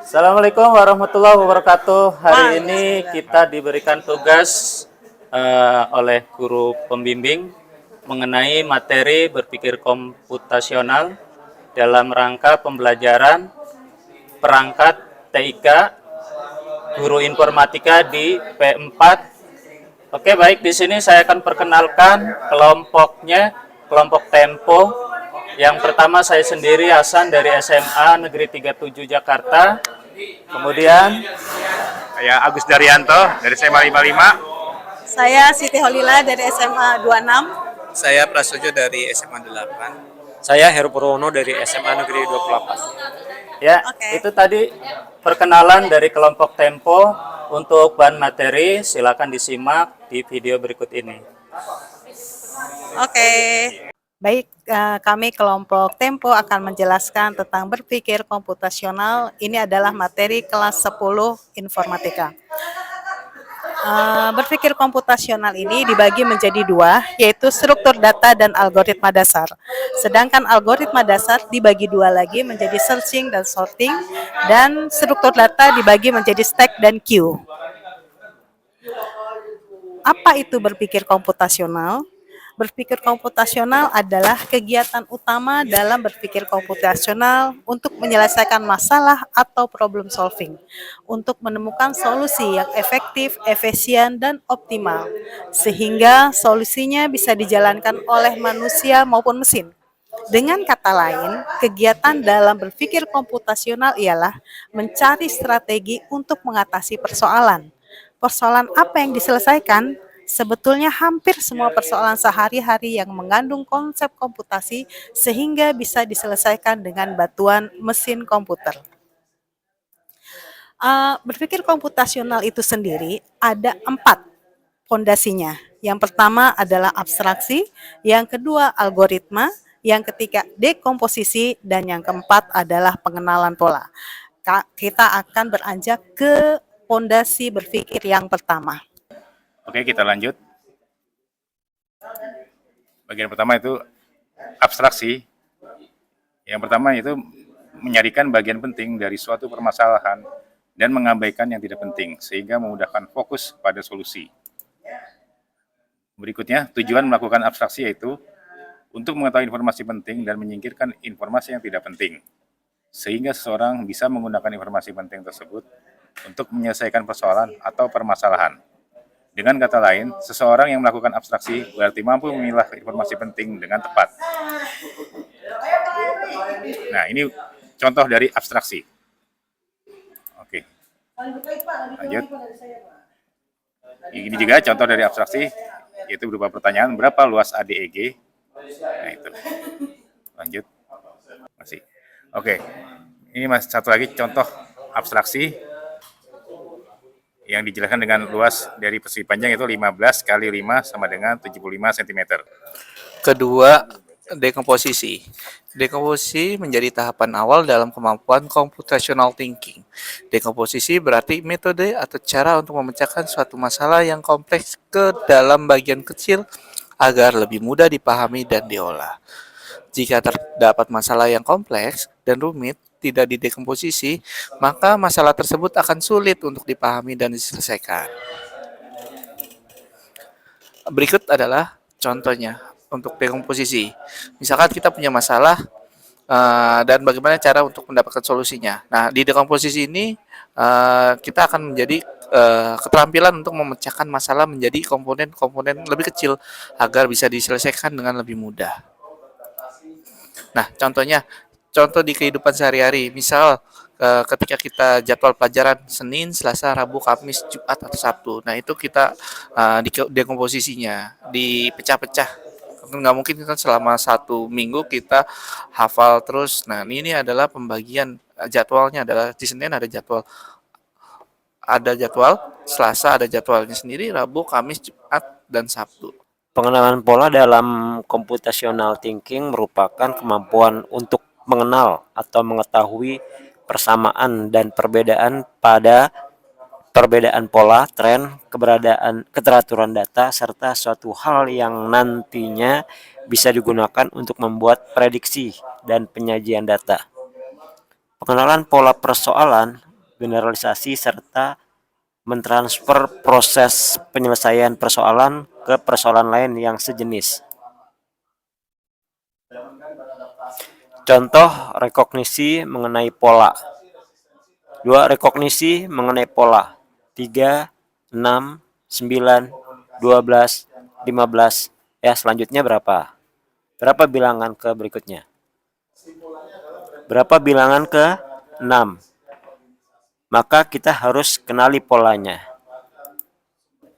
Assalamualaikum warahmatullahi wabarakatuh. Hari ini Waalaikumsalam. kita diberikan tugas oleh guru pembimbing mengenai materi berpikir komputasional dalam rangka pembelajaran perangkat TIK guru informatika di P4. Oke, baik, di sini saya akan perkenalkan kelompoknya, kelompok Tempo. Yang pertama saya sendiri, Hasan dari SMA Negeri 37 Jakarta. Kemudian Saya Agus Daryanto dari SMA 55. Saya Siti Holila dari SMA 26. Saya Prasojo dari SMA 8. Saya Heru Purwono dari SMA Negeri 28. ya, Oke. itu tadi perkenalan dari kelompok Tempo. Untuk bahan materi silakan disimak di video berikut ini. Oke. Baik, kami kelompok Tempo akan menjelaskan tentang berpikir komputasional. Ini adalah materi kelas 10 informatika. Berpikir komputasional ini dibagi menjadi dua, yaitu struktur data dan algoritma dasar. Sedangkan algoritma dasar dibagi dua lagi menjadi searching dan sorting, dan struktur data dibagi menjadi stack dan queue. Apa itu berpikir komputasional? Berpikir komputasional adalah kegiatan utama dalam berpikir komputasional untuk menyelesaikan masalah atau problem solving, untuk menemukan solusi yang efektif, efisien, dan optimal, sehingga solusinya bisa dijalankan oleh manusia maupun mesin. Dengan kata lain, kegiatan dalam berpikir komputasional ialah mencari strategi untuk mengatasi persoalan. Persoalan apa yang diselesaikan? Sebetulnya hampir semua persoalan sehari-hari yang mengandung konsep komputasi sehingga bisa diselesaikan dengan bantuan mesin komputer. Berpikir komputasional itu sendiri ada 4 fondasinya. Yang pertama adalah abstraksi, yang kedua algoritma, yang ketiga dekomposisi, dan yang keempat adalah pengenalan pola. Kita akan beranjak ke fondasi berpikir yang pertama. Oke, kita lanjut. Bagian pertama itu abstraksi. Yang pertama itu menyarikan bagian penting dari suatu permasalahan dan mengabaikan yang tidak penting, sehingga memudahkan fokus pada solusi. Berikutnya, tujuan melakukan abstraksi yaitu untuk mengetahui informasi penting dan menyingkirkan informasi yang tidak penting, sehingga seseorang bisa menggunakan informasi penting tersebut untuk menyelesaikan persoalan atau permasalahan. Dengan kata lain, seseorang yang melakukan abstraksi berarti mampu memilah informasi penting dengan tepat. Nah, ini contoh dari abstraksi. Oke. Lanjut. Ini juga contoh dari abstraksi, yaitu berupa pertanyaan, berapa luas ADEG? Nah, itu. Lanjut. Masih. Oke. Ini masih satu lagi contoh abstraksi yang dijelaskan dengan luas dari persegi panjang itu 15 kali 5 sama dengan 75 cm. Kedua, dekomposisi. Dekomposisi menjadi tahapan awal dalam kemampuan computational thinking. Dekomposisi berarti metode atau cara untuk memecahkan suatu masalah yang kompleks ke dalam bagian kecil agar lebih mudah dipahami dan diolah. Jika terdapat masalah yang kompleks dan rumit, tidak didekomposisi, maka masalah tersebut akan sulit untuk dipahami dan diselesaikan. Berikut adalah contohnya untuk dekomposisi. Misalkan kita punya masalah dan bagaimana cara untuk mendapatkan solusinya. Nah, di dekomposisi ini kita akan menjadi keterampilan untuk memecahkan masalah menjadi komponen-komponen lebih kecil agar bisa diselesaikan dengan lebih mudah. Nah, contoh di kehidupan sehari-hari, misal ketika kita jadwal pelajaran Senin, Selasa, Rabu, Kamis, Jumat, atau Sabtu. Nah, itu kita dekomposisinya, dipecah-pecah. Nggak mungkin kan selama 1 minggu kita hafal terus. Nah, ini adalah pembagian jadwalnya adalah di Senin ada jadwal, Selasa ada jadwalnya sendiri, Rabu, Kamis, Jumat, dan Sabtu. Pengenalan pola dalam computational thinking merupakan kemampuan untuk mengenal atau mengetahui persamaan dan perbedaan pada perbedaan pola, tren, keteraturan data, serta suatu hal yang nantinya bisa digunakan untuk membuat prediksi dan penyajian data. Pengenalan pola persoalan generalisasi, serta mentransfer proses penyelesaian persoalan ke persoalan lain yang sejenis. Contoh rekognisi mengenai pola. 2. Rekognisi mengenai pola. 3, 6, 9, 12, 15. Ya, selanjutnya berapa? Berapa bilangan ke berikutnya? Berapa bilangan ke 6? Maka kita harus kenali polanya.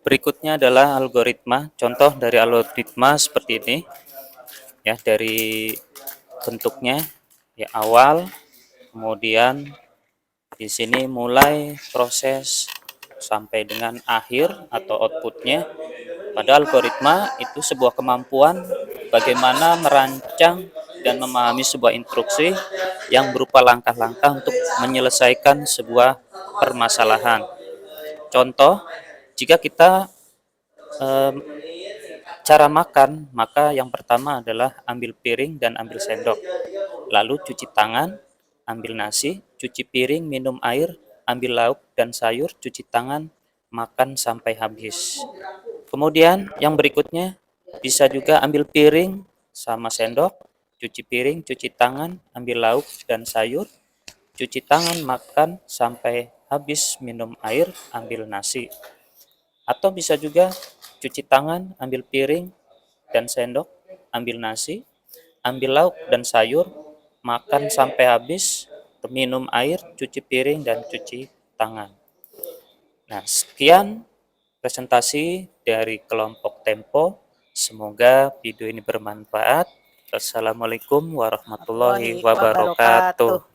Berikutnya adalah algoritma. Contoh dari algoritma seperti ini. Ya, dari bentuknya ya awal, kemudian di sini mulai proses sampai dengan akhir atau outputnya. Pada algoritma itu sebuah kemampuan bagaimana merancang dan memahami sebuah instruksi yang berupa langkah-langkah untuk menyelesaikan sebuah permasalahan. Contoh, jika kita cara makan, maka yang pertama adalah ambil piring dan ambil sendok. Lalu cuci tangan, ambil nasi, cuci piring, minum air, ambil lauk dan sayur, cuci tangan, makan sampai habis. Kemudian yang berikutnya bisa juga ambil piring sama sendok, cuci piring, cuci tangan, ambil lauk dan sayur, cuci tangan, makan sampai habis, minum air, ambil nasi. Atau bisa juga cuci tangan, ambil piring dan sendok, ambil nasi, ambil lauk dan sayur, makan sampai habis, minum air, cuci piring, dan cuci tangan. Nah, sekian presentasi dari kelompok Tempo. Semoga video ini bermanfaat. Wassalamualaikum warahmatullahi wabarakatuh.